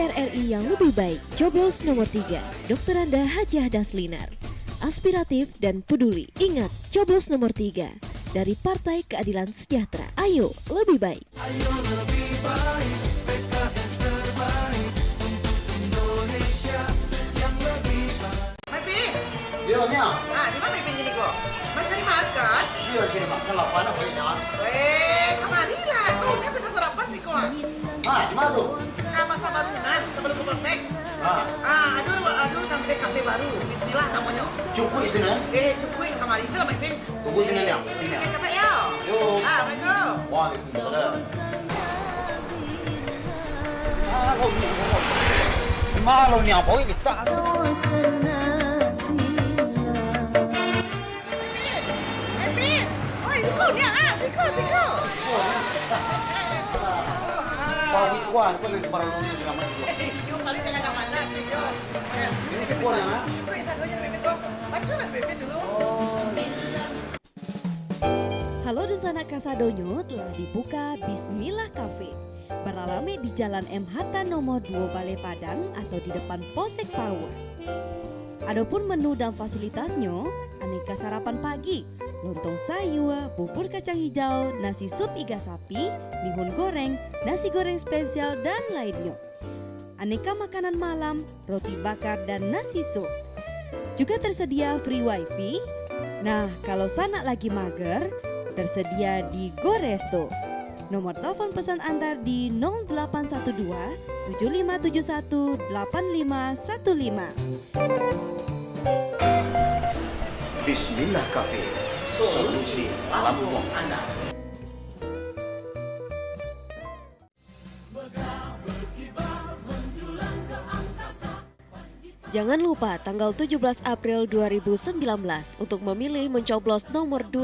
DPR RI yang lebih baik. Coblos nomor 3, Dr. Anda Hajah Daslinar. Aspiratif dan peduli. Ingat, coblos nomor 3 dari Partai Keadilan Sejahtera. Ayo lebih baik. Ayo lebih baik, PKS terbaik untuk Indonesia yang lebih baik. Pipin, Ya, Nya. di mana Pipin jadi kok? Mau cari makan? Iya, cari makan lapar apa ini? Kemari lah. Tuh, dia sudah sarapan sih kok. Di mana tuh? Pasar Barungan, sebelum ke Polsek. Aduh, kafe baru. Bismillah namanya. Cukup itu kan? Cukui, kemari sih lah Pipin. Tunggu sini, Nya. Ini. Kafe ya. Yuk. Assalamualaikum. Waalaikumsalam. Malu nih apa ini tak? Pipin. Oh, ini kau ni Siko. Pagi kuan, kau lebih baru lulus selama itu. Yung paling jangan ada mana sih, yo. Ini sekolah ya? Itu isa aja Pipin tuh. Baca lah Pipin dulu. Halo Dusana Kasadonyo, telah dibuka Bismillah Cafe. Beralami di Jalan M. Hatta nomor 2 Balai Padang atau di depan Polsek Pawa. Adapun menu dan fasilitasnya, aneka sarapan pagi, lontong sayur, bubur kacang hijau, nasi sup iga sapi, bihun goreng, nasi goreng spesial dan lainnya. Aneka makanan malam, roti bakar dan nasi sup. Juga tersedia free wifi. Nah, kalau sanak lagi mager, tersedia di Goresto. Nomor telepon pesan antar di 0812 7571 8515. Bismillah Cafe. Solusi Lampung Anda. Jangan lupa tanggal 17 April 2019 untuk memilih mencoblos nomor 2.